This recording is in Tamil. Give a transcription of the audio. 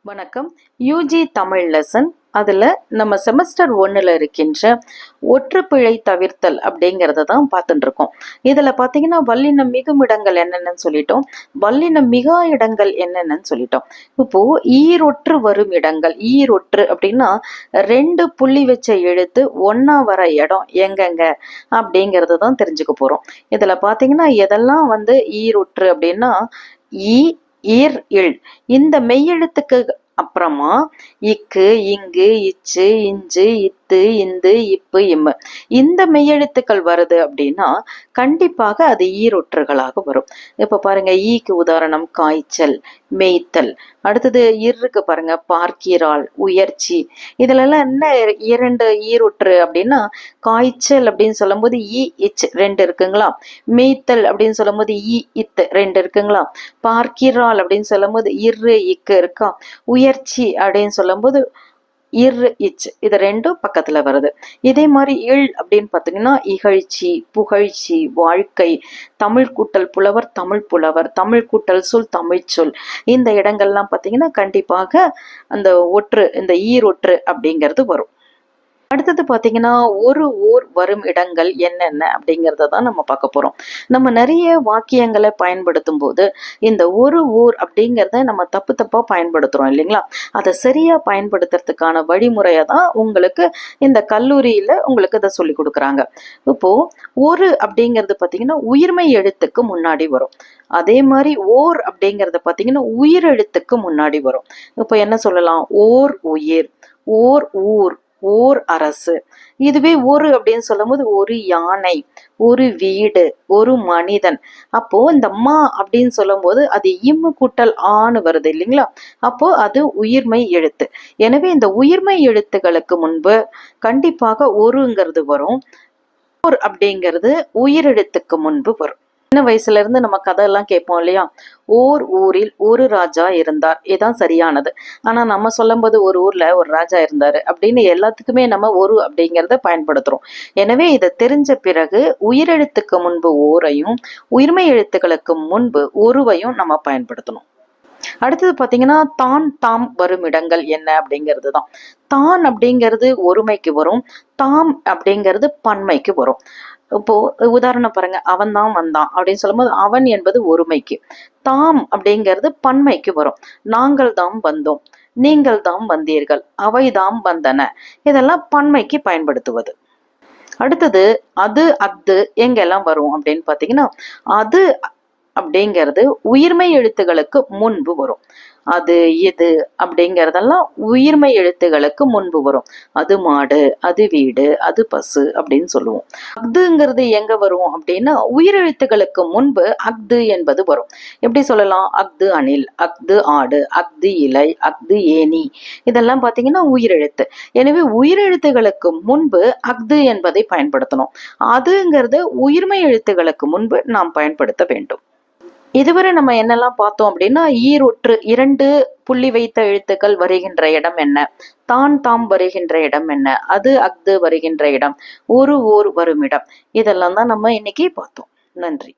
வணக்கம். UG Tamil lesson. அதில் நம்ம செமஸ்டர் 1ல் இருக்கின்ற ஒற்றுப்பிழை தவிர்த்தல் அப்படிங்கிறத தான் பார்த்துட்டு இருக்கோம். இதில் பார்த்தீங்கன்னா வல்லினம் மிகும் இடங்கள் என்னென்னு சொல்லிட்டோம், வல்லினம் மிகா இடங்கள் என்னென்னு சொல்லிட்டோம். இப்போ ஈரொற்று வரும் இடங்கள், ஈரொற்று அப்படின்னா 2 புள்ளி வச்ச எழுத்து ஒன்னா வர இடம் எங்கெங்க அப்படிங்கிறது தான் தெரிஞ்சுக்க போகிறோம். இதில் பார்த்தீங்கன்னா எதெல்லாம் ஈரொற்று அப்படின்னா ஈ, ஈர், இல் இந்த மெய்யெழுத்துக்கு அப்புறமா இக்கு, இங்கு, இச்சு, இஞ்சு, இத்து, இந்து, இப்பு, இம்மு இந்த மெய்யெழுத்துக்கள் வருது அப்படின்னா கண்டிப்பாக அது ஈரொற்றுகளாக வரும். இப்ப பாருங்க, ஈக்கு உதாரணம் காய்ச்சல், மேய்த்தல். அடுத்தது இருக்கு பாருங்க, பார்க்கிறாள், உயர்ச்சி. இதுல எல்லாம் என்ன 2 ஈரொற்று அப்படின்னா காய்ச்சல் அப்படின்னு சொல்லும் போது ஈ, இச் 2 இருக்குங்களா, மேய்த்தல் அப்படின்னு சொல்லும் போது ஈ, இத்து 2 இருக்குங்களா, பார்க்கிறாள் அப்படின்னு சொல்லும் போது இரு, இக்கு இருக்கா, உயர்ச்சி அப்படின்னு சொல்லும் போது இரு, இச் இது 2ம் பக்கத்துல வருது. இதே மாதிரி இல் அப்படின்னு பார்த்தீங்கன்னா இகழ்ச்சி, புகழ்ச்சி, வாழ்க்கை, தமிழ் கூட்டல் புலவர், தமிழ் புலவர், தமிழ் கூட்டல் சொல், தமிழ் சொல். இந்த இடங்கள்லாம் பார்த்தீங்கன்னா கண்டிப்பாக அந்த ஒற்று, இந்த ஈரொற்று அப்படிங்கிறது வரும். அடுத்தது பார்த்தீங்கன்னா ஒரு ஊர் வரும் இடங்கள் என்னென்ன அப்படிங்கிறத தான் நம்ம பார்க்க போகிறோம். நம்ம நிறைய வாக்கியங்களை பயன்படுத்தும் போது இந்த ஒரு ஊர் அப்படிங்கிறத நம்ம தப்பாக பயன்படுத்துகிறோம் இல்லைங்களா. அதை சரியாக பயன்படுத்துறதுக்கான வழிமுறையை தான் உங்களுக்கு இந்த கல்லூரியில் உங்களுக்கு இதை சொல்லி கொடுக்குறாங்க. இப்போது ஒரு அப்படிங்கிறது பார்த்தீங்கன்னா உயிர்மை எழுத்துக்கு முன்னாடி வரும். அதே மாதிரி ஓர் அப்படிங்கிறத பார்த்தீங்கன்னா உயிரெழுத்துக்கு முன்னாடி வரும். இப்போ என்ன சொல்லலாம், ஓர் உயிர், ஓர் ஊர், ஓர் அரசு. இதுவே ஒரு அப்படின்னு சொல்லும் போது ஒரு யானை, ஒரு வீடு, ஒரு மனிதன். அப்போ இந்த மா அப்படின்னு சொல்லும் போது அது இம்மு கூட்டல் ஆணு வருது இல்லைங்களா, அப்போ அது உயிர்மை எழுத்து. எனவே இந்த உயிர்மை எழுத்துகளுக்கு முன்பு கண்டிப்பாக ஒருங்கிறது வரும். ஓர் அப்படிங்கிறது உயிரெழுத்துக்கு முன்பு வரும். சின்ன வயசுல இருந்து நம்ம கதையெல்லாம் கேட்போம் இல்லையா, ஓர் ஊரில் ஒரு ராஜா இருந்தார், இதுதான் சரியானது. ஆனா நம்ம சொல்லும் போது ஒரு ஊர்ல ஒரு ராஜா இருந்தாரு அப்படின்னு எல்லாத்துக்குமே நம்ம ஒரு அப்படிங்கிறத பயன்படுத்துறோம். எனவே இதை தெரிஞ்ச பிறகு உயிரெழுத்துக்கு முன்பு ஓரையும் உயிர்மை எழுத்துக்களுக்கு முன்பு ஒருவையும் நம்ம பயன்படுத்தணும். அடுத்தது பார்த்தீங்கன்னா தான், தாம் வரும் இடங்கள் என்ன அப்படிங்கிறது தான். தான் அப்படிங்கிறது ஒருமைக்கு வரும், தாம் அப்படிங்கிறது பன்மைக்கு வரும். இப்போ உதாரணம் பாருங்க, அவன் தான் வந்தான் அப்படின்னு சொல்லும்போது அவன் என்பது ஒருமைக்கு, தாம் அப்படிங்கிறது பன்மைக்கு வரும். நாங்கள் தாம் வந்தோம், நீங்கள் தாம் வந்தீர்கள், அவை தாம் வந்தன, இதெல்லாம் பன்மைக்கு பயன்படுத்துவது. அடுத்தது அது, அஃது எங்கெல்லாம் வரும் அப்படின்னு பார்த்தீங்கன்னா அது அப்படிங்கிறது உயிர்மை எழுத்துகளுக்கு முன்பு வரும். அது, இது அப்படிங்கிறதெல்லாம் உயிர்மை எழுத்துகளுக்கு முன்பு வரும். அது மாடு, அது வீடு, அது பசு அப்படின்னு சொல்லுவோம். அஃதுங்கிறது எங்க வரும் அப்படின்னா உயிரெழுத்துகளுக்கு முன்பு அஃது என்பது வரும். எப்படி சொல்லலாம், அஃது அணில், அஃது ஆடு, அஃது இலை, அஃது ஏனி, இதெல்லாம் பார்த்தீங்கன்னா உயிரெழுத்து. எனவே உயிரெழுத்துகளுக்கு முன்பு அஃது என்பதை பயன்படுத்தணும். அதுங்கிறது உயிர்மை எழுத்துகளுக்கு முன்பு நாம் பயன்படுத்த வேண்டும். இதுவரை நம்ம என்னெல்லாம் பார்த்தோம் அப்படின்னா ஈரொற்று 2 புள்ளி வைத்த எழுத்துக்கள் வருகின்ற இடம் என்ன, தான், தாம் வருகின்ற இடம் என்ன, அது, அஃது வருகின்ற இடம், ஒரு ஊர் வரும் இடம், இதெல்லாம் தான் நம்ம இன்னைக்கு பார்த்தோம். நன்றி.